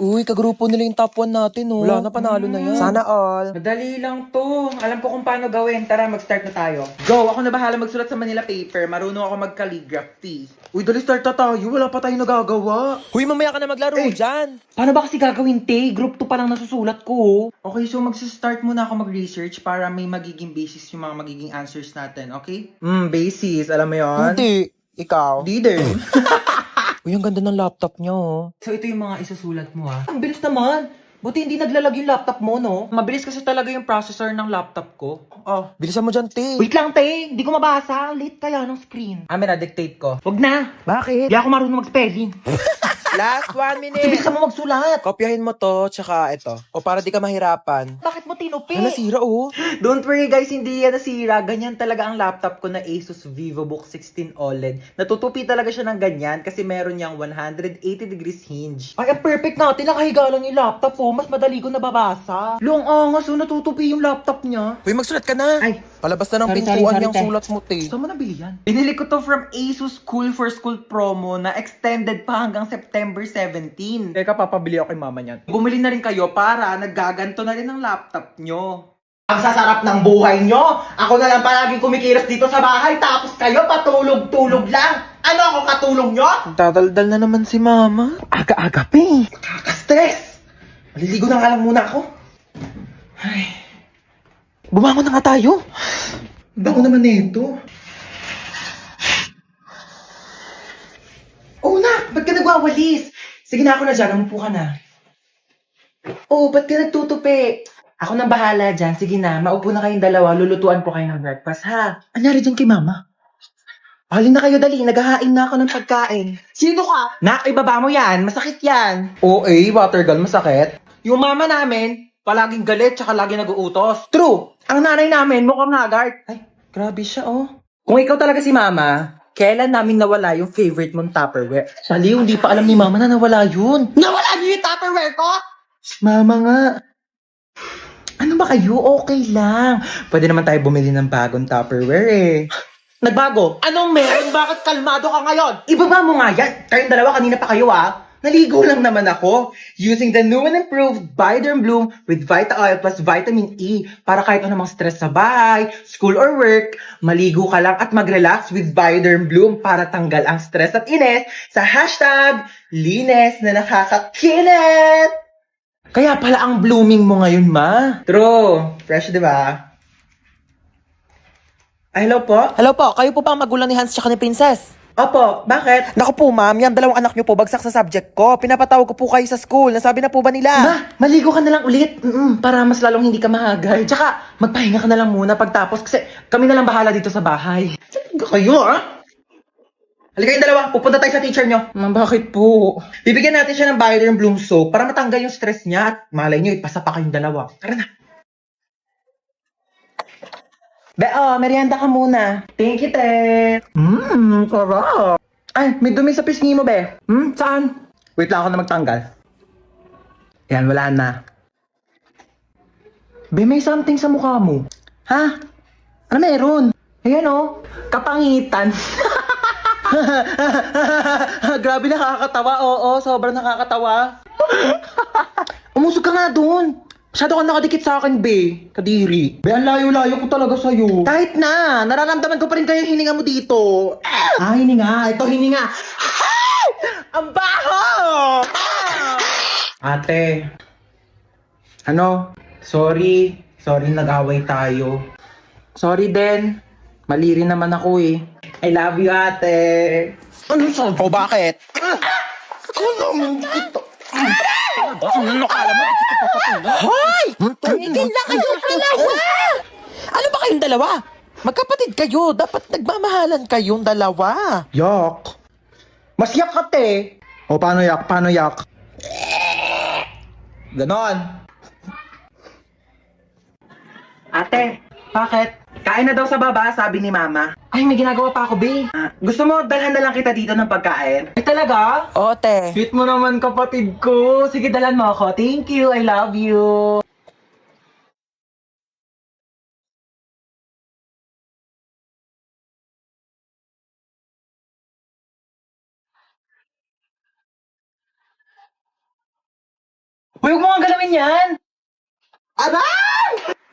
Uy, kagrupo nila yung top 1 natin, oh. Wala na, panalo na yan. Sana all. Madali lang to. Alam ko kung paano gawin. Tara, mag-start na tayo. Go! Ako na bahala magsulat sa Manila paper. Marunong ako mag-calligraphy. Uy, dali start na tayo. Wala pa tayong nagagawa. Huy, mamaya ka na maglaro dyan. Paano ba kasi gagawin, te? Group 2 pa lang nasusulat ko. Okay, so mag-start muna ako mag-research para may magiging basis yung mga magiging answers natin, okay? Basis. Alam mo yon? Hindi. Ikaw? Di din. Uy, ang ganda ng laptop niya, oh. So, ito yung mga isusulat mo, ha? Ang bilis naman. Buti hindi naglalag yung laptop mo, no? Mabilis kasi talaga yung processor ng laptop ko. Oh. Bilisan mo dyan, te. Wait lang, te. Hindi ko mabasa. Late kaya ng screen. Amin na, dictate ko. Wag na. Bakit? Hindi ako marunong mag-spelling. Last 1 minute. Bilisan mo magsulat. Kopyahin mo to, tsaka ito. O para di ka mahirapan. Bakit mo tinupi? Ano, nasira, oh. Don't worry guys, hindi yan nasira. Ganyan talaga ang laptop ko na Asus VivoBook 16 OLED. Natutupi talaga siya ng ganyan kasi meron niyang 180 degrees hinge. Ay, ang perfect natin. Nakahiga lang yung laptop oh. Mas madali ko nababasa. Long angas oh, natutupi yung laptop niya. Uy, magsulat ka na. Ay, Palabas na ng sorry, pintuan sorry, yung te. sulat mo, te. Saan mo nabili yan? Binili ko to from Asus Cool for School promo na extended pa hanggang September 17. Teka, papabili ako kay mama niyan. Bumili na rin kayo para naggaganto na rin ang laptop nyo. Ang sasarap ng buhay nyo! Ako na lang palaging kumikilos dito sa bahay tapos kayo patulog-tulog lang! Ano ako katulong nyo? Tataldal na naman si mama. Aga-aga pa eh. Nakaka-stress! Maliligo na nga lang muna ako. Ay. Bumangon na nga tayo. Bango naman nito. Oo na, ba't ka nagwawalis? Sige na, ako na dyan, umupo ka na. Oo, ba't ka nagtutupi? Ako nang bahala dyan, sige na, maupo na kayong dalawa, lulutuan po kayo ng breakfast, ha? Anyari dyan kay mama? Halin na kayo, dali, naghahain na ako ng pagkain. Sino ka? Nak, ibaba mo yan, masakit yan. Oo, water gun, masakit. Yung mama namin, palaging galit, tsaka lagi nag-uutos. True, ang nanay namin, mukhang haggard. Ay, grabe siya, oh. Kung ikaw talaga si mama, kailan namin nawala yung favorite mong Tupperware? Saliw, hindi pa alam ni mama na nawala yun. Nawala niyo yung Tupperware ko? Mama nga. Ano ba kayo? Okay lang. Pwede naman tayo bumili ng bagong Tupperware eh. Nagbago? Anong meron? Bakit kalmado ka ngayon? Ibaba mo nga yan. Kayong dalawa kanina pa kayo ah. Naligo lang naman ako. Using the new and improved Bioderm Bloom with Vita Oil plus Vitamin E para kahit anumang stress sa bahay, school or work, maligo ka lang at mag-relax with Bioderm Bloom para tanggal ang stress at inis sa hashtag linis na nakakakilit. Kaya pala ang blooming mo ngayon, ma. True. Fresh, di ba? Ay, hello po? Hello po, kayo po ba ang magulang ni Hans tsaka ni Princess? Opo, bakit? Naku po ma'am, yan dalawang anak niyo po bagsak sa subject ko. Pinapatawag ko po kayo sa school. Nasabi na po ba nila? Ma, maligo ka na lang ulit. Para mas lalong hindi ka mahagay. Tsaka, magpahinga ka na lang muna pagtapos kasi kami na lang bahala dito sa bahay. Saan kayo, ah? Halika yung dalawa, pupunta tayo sa teacher nyo. Ma, bakit po? Bibigyan natin siya ng Bioderm Bloom soap para matanggal yung stress niya at malay nyo, ipasa pa kayong dalawa. Tara na. Be, merienda ka muna. Thank you, te. Sarap. Ay, may dumi sa pisngi mo, be. Saan? Wait lang ako na magtanggal. Yan, wala na. Be, may something sa mukha mo. Ha? Ano meron? Ayan oh, kapangitan. Grabe, nakakatawa. Oo, sobrang nakakatawa. Umusog ka nga doon. Masyado ka nakadikit sa akin, be. Kadiri. Be, ang layo-layo ko talaga sa'yo. Kahit na, nararamdaman ko pa rin kayo yung hininga mo dito. Hininga. Ito, hininga. Ang baho! Ate. Ano? Sorry. Sorry, nag-away tayo. Sorry din. Mali rin naman ako eh. I love you, ate. Ano sa? O bakit? Ano kala mo? Hoy! Tumigil na kayong dalawa! Ano ba kayong dalawa? Magkapatid kayo. Dapat nagmamahalan kayong dalawa. Yak. Mas yak ka, te. O, paano yak? Paano yak? Ganon. Ate, bakit? Kain na daw sa baba, sabi ni mama. Ay, may ginagawa pa ako, be. Gusto mo, dalhan na lang kita dito ng pagkain? Ay, talaga? O, te. Sweet mo naman, kapatid ko. Sige, dalhan mo ako. Thank you, I love you. naman yan?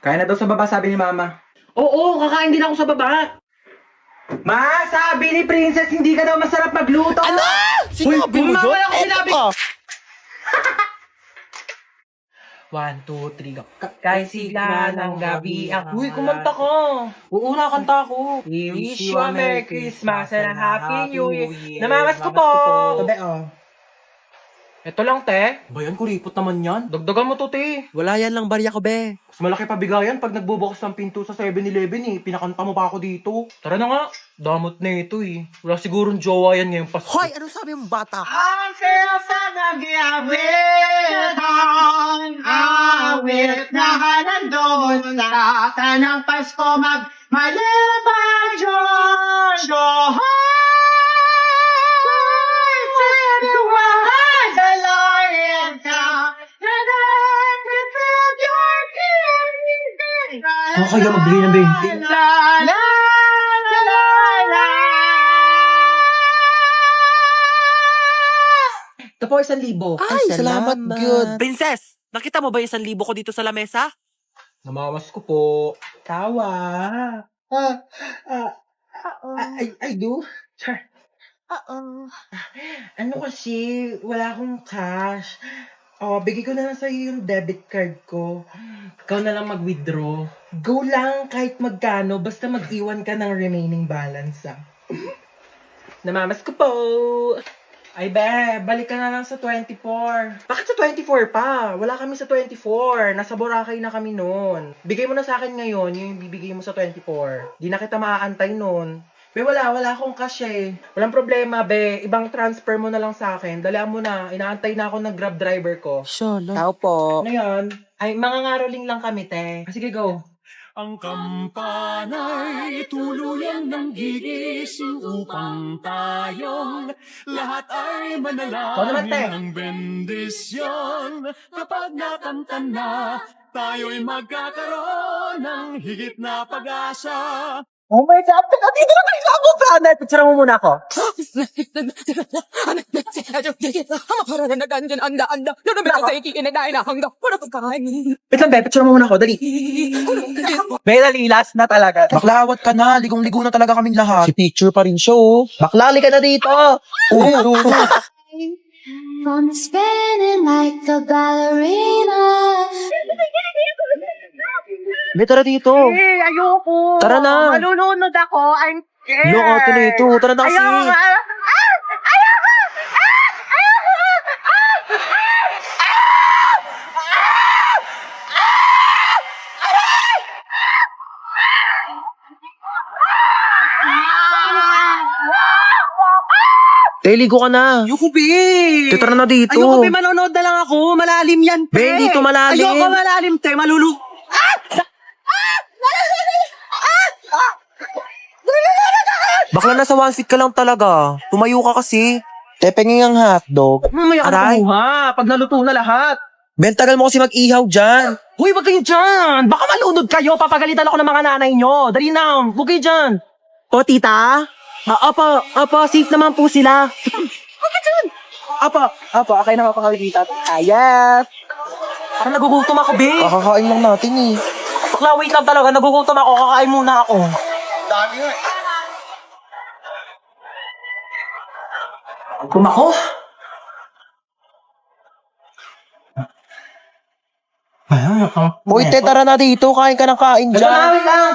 Kaya na daw sa baba, sabi ni Mama. Oo, kakain din ako sa baba. Ma, sabi ni Princess, hindi ka daw masarap magluto. Ano? Sinabi mo Mama, yun? ako sinabi. Eto. 1, 2, 3, go. Kahit sigla ng gabi ako. Uy, kumanta ka. Oo, nakanta ko. We wish you a Merry Christmas and a Happy New Year. Namamas ko po. Tabi, oh. Ito lang, te. Bayan, kuripot naman yan. Dagdagan mo to, te. Wala yan lang barya ko, be. Mas malaki pa bigayan pag nagbubukas ng pinto sa 7-Eleven eh. Pinakanta mo pa ako dito. Tara na nga. Damot na ito eh. Wala sigurong jowa yan ngayong Pasko. Hoy, ano sabi mo bata? Ang saya sa nag-iawitan, awit na nandun sa tanang Pasko magmalibang Diyos. Kaya magbili ng 20. Ito po, 1,000. Ay, salamat, good. Princess, nakita mo ba yung 1,000 ko dito sa lamesa? Namamas ko po. Tawa. I do? Sure. Ano kasi, wala akong cash. Oh, bigay ko na lang sa'yo yung debit card ko. Ikaw na lang mag-withdraw. Go lang kahit magkano, basta mag-iwan ka ng remaining balance, ah. Namamas ko po. Ay, be, balik ka na lang sa 24. Bakit sa 24 pa? Wala kami sa 24. Nasa Boracay na kami noon. Bigay mo na sa akin ngayon, yung bibigay mo sa 24. Di na kita maaantay noon. Be, wala akong cash eh. Walang problema, be. Ibang transfer mo na lang sa akin. Dalihan mo na. Inaantay na ako ng Grab driver ko. Shala. Tao po. Ano yan? Ay, mga ngaroling lang kami, te. Sige, go. Ang kampana'y tuluyan ng gigising upang tayong lahat ay Ikaw naman, te. manalangin ng bendisyon. Kapag nakanta na, tayo'y magkakaroon ng higit na pag-asa. Oh my God! Dito na tayo sa abutan! Picture mo muna ako. Wait lang, be. Picture mo muna ako. Dali. Be, dali. Last na talaga. Baklawat ka na, ligong-ligo na talaga kaming lahat. Si picture pa rin siya, oh. Baklali ka na dito. I'm spinning like a ballerina. Be, tara dito. Eh, ayoko. Tara na. Malulunod ako. I'm scared. Lo, ate na ito. Tara na kasi. Ayoko. Te, ligo ka na. Ayoko, be! Te, tara na dito. Ayoko, be, manonood na lang ako. Malalim yan, Be, te. hindi to malalim. Ayoko malalim, te. Bakla nasa 1 feet ka lang talaga. Tumayo ka kasi. Te, penging ang hotdog. Mamaya ka na Aray. kumuha. Pag naluto na lahat. Ben, tagal mo kasi mag-ihaw dyan. Hoy, wag kayo dyan. Baka malunod kayo. Papagalitan ako ng mga nanay nyo. Dali na. Huwag kayo dyan. O, tita? Opo, safe naman po sila. Apo, akay na mapakalitan. Ayas. Parang nagugutom ako, be. Kakakain lang natin eh. Bakla, wait lang talaga. Nagugutom ako. Kakain muna ako. Gutom ako. Uy, te, tara na dito. Kain ka ng kain Wait dyan. lang, wait lang.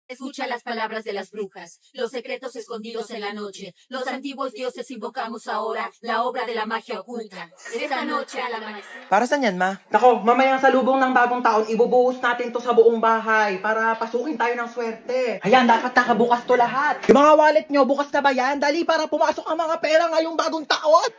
Escucha las palabras de las brujas, los secretos escondidos en la noche. Los antiguos dioses invocamos ahora la obra de la magia oculta. Esta noche al amanecer. Para saan yan, ma? Nako, mamaya sa lubong ng bagong taon, ibubuhos natin to sa buong bahay para pasukin tayo ng swerte. Ayan, dapat nakabukas to lahat. Yung mga wallet nyo, bukas na ba yan? Dali para pumasok ang mga pera ngayong bagong taon.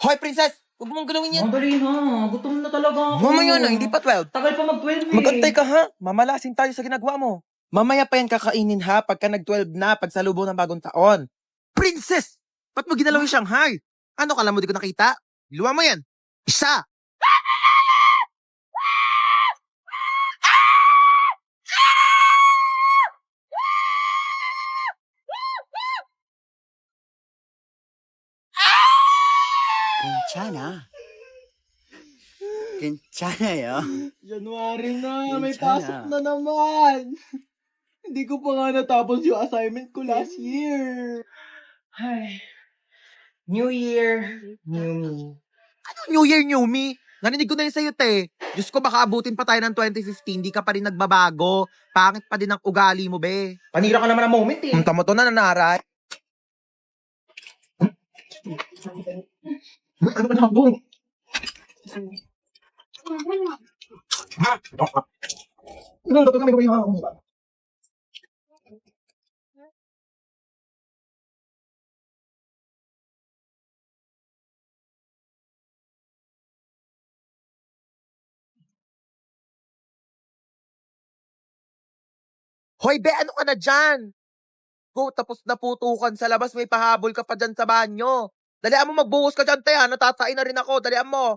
Hoy, princess! Huwag mong galawin yan. Ang dali na, gutom na talaga ako. Mamaya na, hindi pa 12. Tagal pa mag-12 eh. Magantay ka ha. Mamalasin tayo sa ginagawa mo. Mamaya pa yan kakainin ha pagka nag-12 na pagsalubong ng bagong taon. Princess! Ba't mo ginalaw yung Shanghai? Ano, kala mo di ko nakita? Iluwa mo yan. Isa! 괜찮아. 괜찮아요. January na, may Sana. pasok na naman. Hindi ko pa nga natapos yung assignment ko last year. Ay. New Year, new me. New Year, new me. Narinig ko na yun sa'yo, te. Diyos ko, baka abutin pa tayo ng 2015, di ka pa rin nagbabago. Pangit pa din ang ugali mo, be. Panira ka naman ng moment eh. Tama to na nanaray. Ano ba nabong? Ano ba kami gawin ako? Hoy, be, ano ka na dyan? Go, tapos naputukan sa labas, may pahabol ka pa dyan sa banyo. Dalian mo, magbuhos ka dyan, te, ha? Natatay na rin ako. Dalian mo.